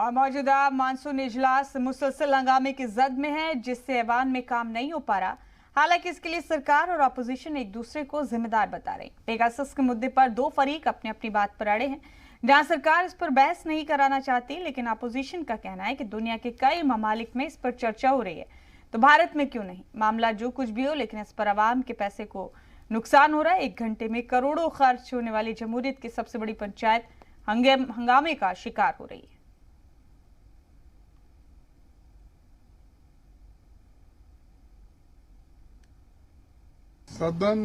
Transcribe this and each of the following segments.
और मौजूदा मानसून इजलास मुसलसल हंगामे की जद में है, जिससे ऐवान में काम नहीं हो पा रहा। हालांकि इसके लिए सरकार और अपोजिशन एक दूसरे को जिम्मेदार बता रहे हैं। पेगासस के मुद्दे पर दो फरीक अपनी अपनी बात पर अड़े हैं। जहां सरकार इस पर बहस नहीं कराना चाहती, लेकिन अपोजिशन का कहना है कि दुनिया के कई ममालिक में इस पर चर्चा हो रही है, तो भारत में क्यों नहीं। मामला जो कुछ भी हो, लेकिन इस पर आवाम के पैसे को नुकसान हो रहा है। 1 घंटे में करोड़ों खर्च होने वाली जमहूरियत की सबसे बड़ी पंचायत हंगामे का शिकार हो रही है। सदन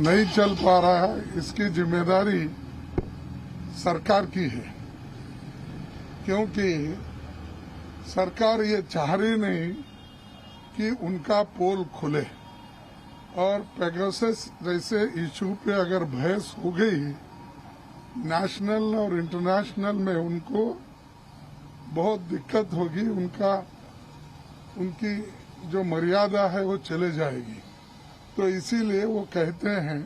नहीं चल पा रहा है, इसकी जिम्मेदारी सरकार की है, क्योंकि सरकार ये चाह रही नहीं कि उनका पोल खुले। और पेगासस जैसे इशू पे अगर बहस हो गई नेशनल और इंटरनेशनल में, उनको बहुत दिक्कत होगी। उनकी जो मर्यादा है वो चले जाएगी। तो इसीलिए वो कहते हैं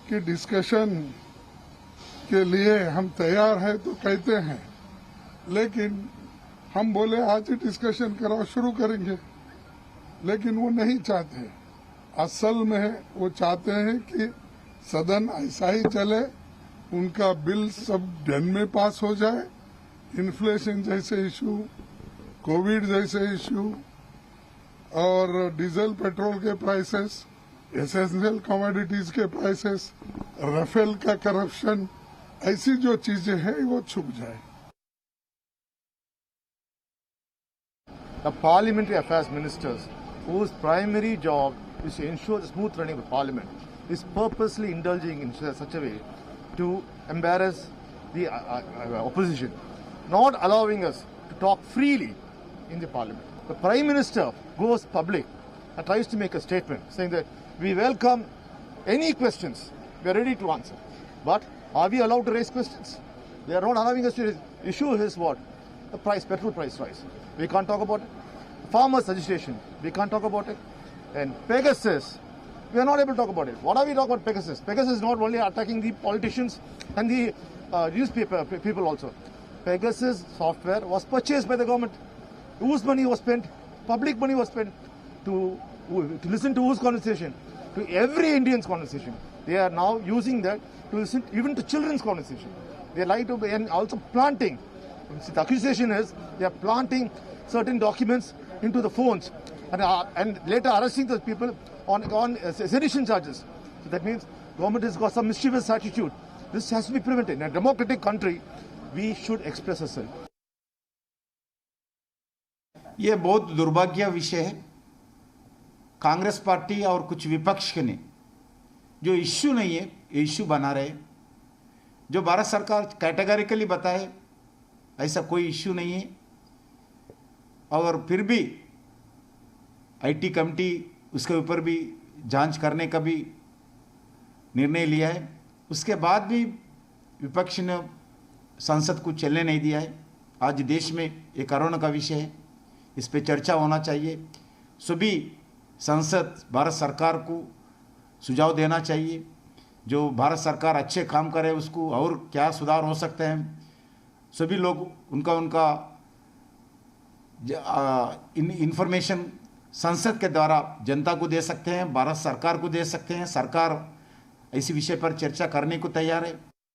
कि डिस्कशन के लिए हम तैयार हैं, तो कहते हैं, लेकिन हम बोले आज ही डिस्कशन कराओ, शुरू करेंगे, लेकिन वो नहीं चाहते। असल में वो चाहते हैं कि सदन ऐसा ही चले, उनका बिल सब दिन में पास हो जाए। इन्फ्लेशन जैसे इशू, कोविड जैसे इशू और डीजल पेट्रोल के प्राइसेस, एसेंशियल कमोडिटीज के प्राइसेस, राफेल का करप्शन, ऐसी जो चीजें हैं वो छुप जाए। The parliamentary affairs ministers, whose primary job is to ensure the smooth running of the parliament, is purposely indulging in such a way to embarrass the opposition, not allowing us to talk freely in the parliament. The Prime Minister goes public and tries to make a statement saying that we welcome any questions, we are ready to answer. But are we allowed to raise questions? They are not allowing us to issue his what? The price, petrol price rise. We can't talk about it. Farmers' agitation, we can't talk about it. And Pegasus, we are not able to talk about it. What are we talking about Pegasus? Pegasus is not only attacking the politicians and the newspaper people also. Pegasus software was purchased by the government. Whose money was spent? Public money was spent to listen to whose conversation? To every Indian's conversation. They are now using that to listen even to children's conversation. They like to be, and also planting. The accusation is they are planting certain documents into the phones and later arresting those people on sedition charges. So that means government has got some mischievous attitude. This has to be prevented. In a democratic country, we should express ourselves. ये बहुत दुर्भाग्य विषय है। Congress party और कुछ विपक्ष के ने जो इश्यू नहीं है ये इश्यू बना रहे। जो भारत सरकार कैटेगरिकली बताए ऐसा कोई इश्यू नहीं है, और फिर भी आईटी कमेटी उसके ऊपर भी जांच करने का भी निर्णय लिया है। उसके बाद भी विपक्ष ने संसद को चलने नहीं दिया है। आज देश में ये कोरोना का विषय है, इस पे चर्चा होना चाहिए। सभी संसद भारत सरकार को सुझाव देना चाहिए, जो भारत सरकार अच्छे काम करे उसको और क्या सुधार हो सकते हैं। सभी लोग उनका इंफॉर्मेशन संसद के द्वारा जनता को दे सकते हैं, भारत सरकार को दे सकते हैं। सरकार इसी विषय पर चर्चा करने को तैयार है।